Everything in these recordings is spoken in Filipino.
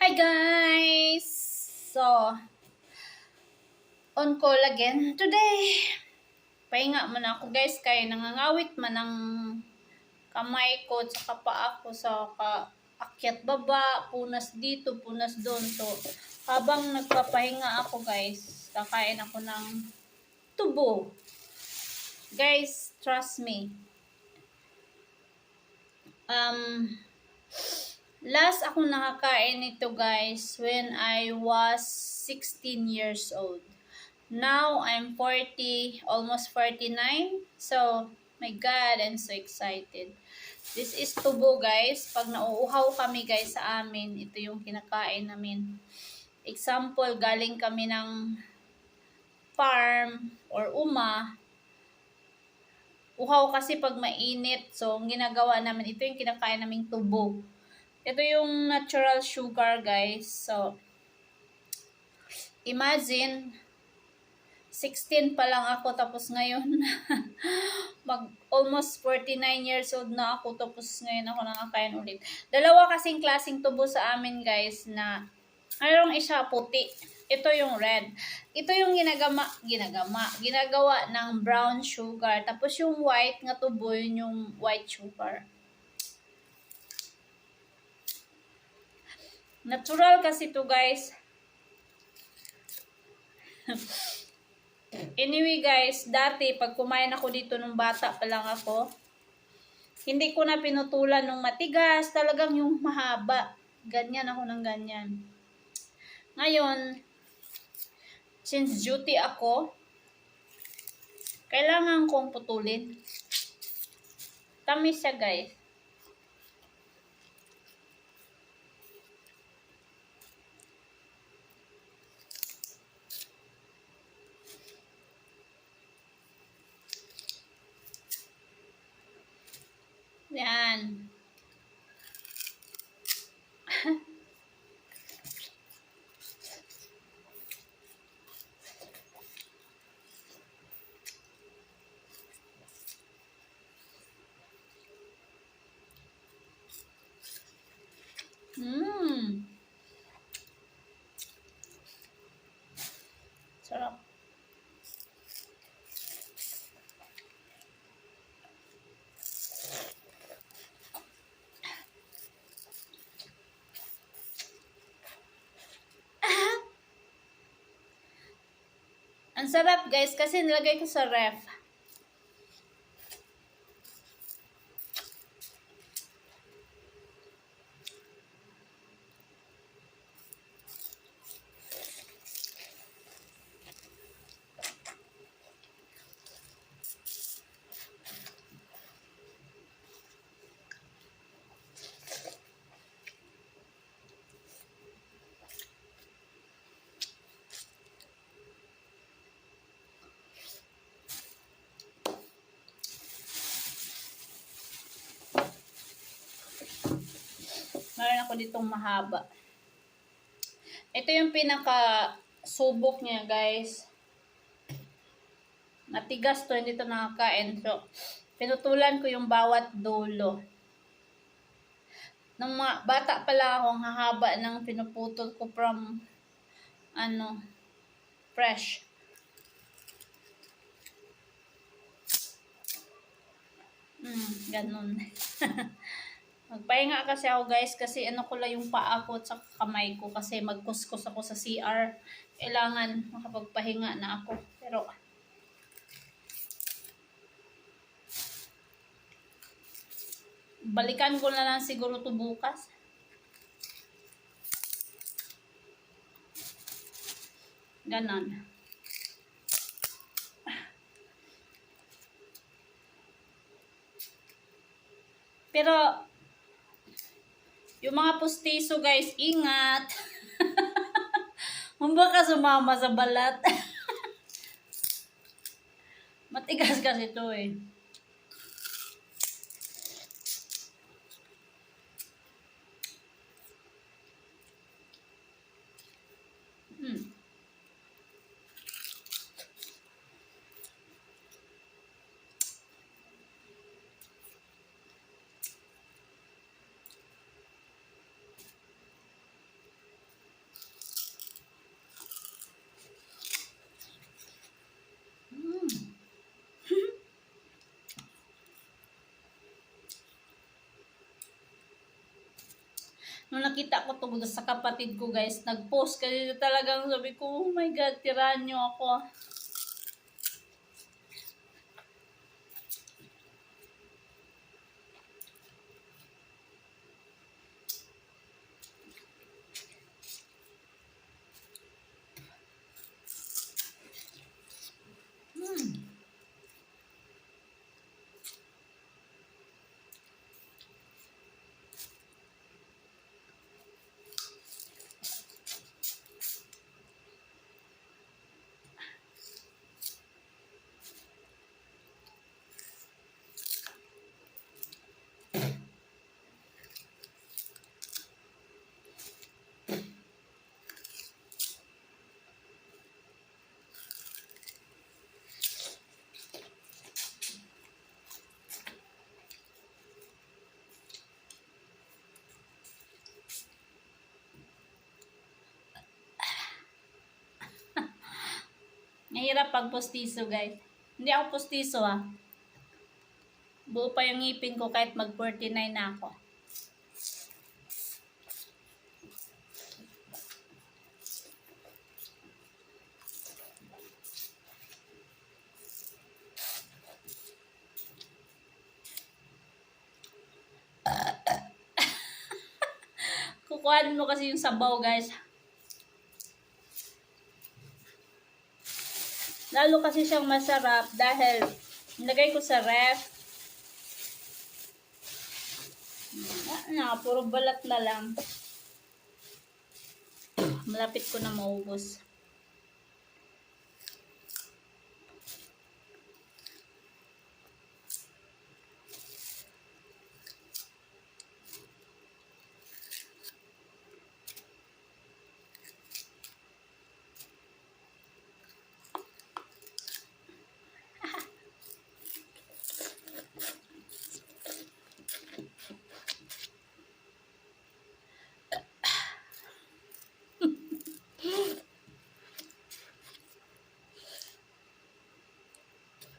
Hi guys! So, on call again today. Pahinga man ako guys kay nangangawit man ang kamay ko at saka paa ko sa kaakyat baba, punas dito, punas doon. So, habang nagpapahinga ako guys, kakain ako ng tubo. Guys, trust me. Last ako nakakain nito guys when I was 16 years old. Now, I'm 40, almost 49. So, my God, I'm so excited. This is tubo, guys. Pag nauuhaw kami, guys, sa amin, ito yung kinakain namin. Example, galing kami ng farm or uma. Uhaw kasi pag mainit. So, ang ginagawa namin, ito yung kinakain naming tubo. Ito yung natural sugar, guys. So, imagine, 16 pa lang ako tapos ngayon mag almost 49 years old na ako tapos ngayon ako nakakain ulit. Dalawa kasing klaseng tubo sa amin guys na mayroong isa puti. Ito yung red. Ito yung ginagawa ng brown sugar. Tapos yung white nga tubo yun yung white sugar. Natural kasi to guys. Anyway guys, dati pag kumain ako dito nung bata pa lang ako, hindi ko na pinutulan nung matigas, talagang yung mahaba. Ganyan ako ng ganyan. Ngayon, since duty ako, kailangan kong putulin. Tamis siya guys. Yan. Sarap. Ang sarap guys kasi nilagay ko sa ref. Meron ako ditong mahaba. Ito yung pinaka subok niya guys. Matigas to, hindi to nakakain. So, pinutulan ko yung bawat dulo. Nung mga bata pala akong hahaba ng pinuputol ko from fresh. Ganun. Magpahinga kasi ako guys kasi ko lang yung paa ko at kamay ko kasi magkuskus ako sa CR. Kailangan makapagpahinga na ako. Pero balikan ko na lang siguro to bukas. Ganon. Pero yung mga pustiso guys, ingat. Baka sumama sa balat. Matigas kasi ito eh. Nung nakita ko to sa kapatid ko guys, nag-post kasi talagang sabi ko, oh my God, tirahan niyo ako. Mahirap pag postiso guys. Hindi ako postiso ah. Buo pa yung ngipin ko kahit mag 49 na ako. Kukuhanin mo kasi yung sabaw guys. Lalo kasi siyang masarap dahil nilagay ko sa ref. Puro balat na lang. Malapit ko na maubos.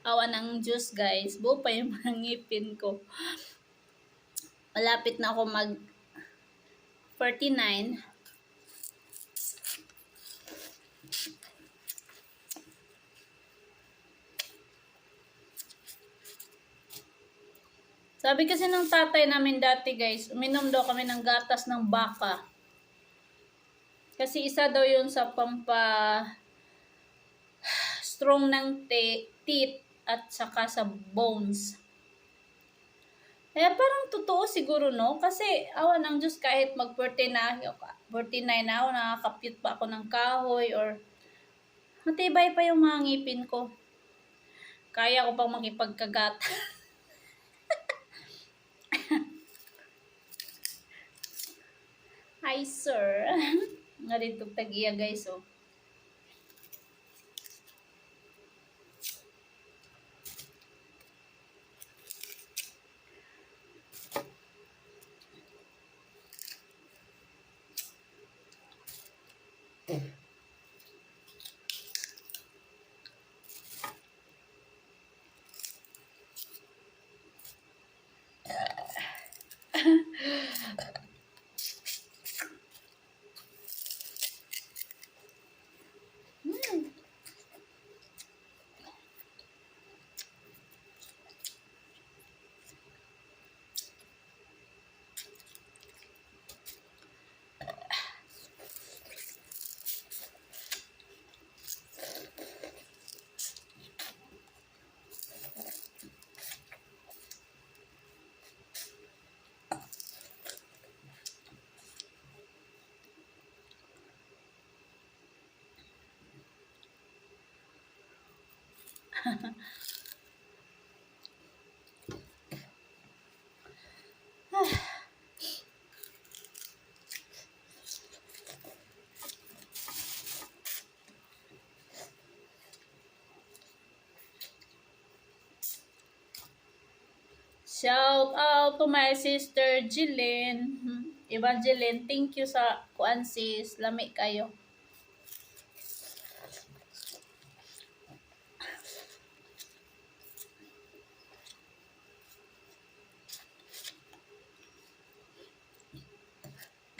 Awa ng juice guys. Buo pa yung mga ngipin ko. Malapit na ako mag 49. Sabi kasi ng tatay namin dati guys, uminom daw kami ng gatas ng baka. Kasi isa daw yun sa pampa strong ng teeth at saka sa bones. Eh parang totoo siguro no? Kasi awa ng Diyos kahit mag 49 na ako, nakakapit pa ako ng kahoy or matibay pa yung mga ngipin ko. Kaya ko pang makipagkagat. Hi sir. Nga dito tag-iya guys oh. Shout out to my sister Jilin. Evangeline, thank you sa kuan sis. Lami kayo.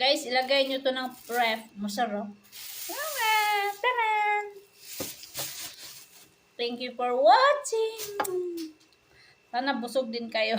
Guys, ilagay nyo to ng ref. Masarap. Taran! Thank you for watching. Sana busog din kayo.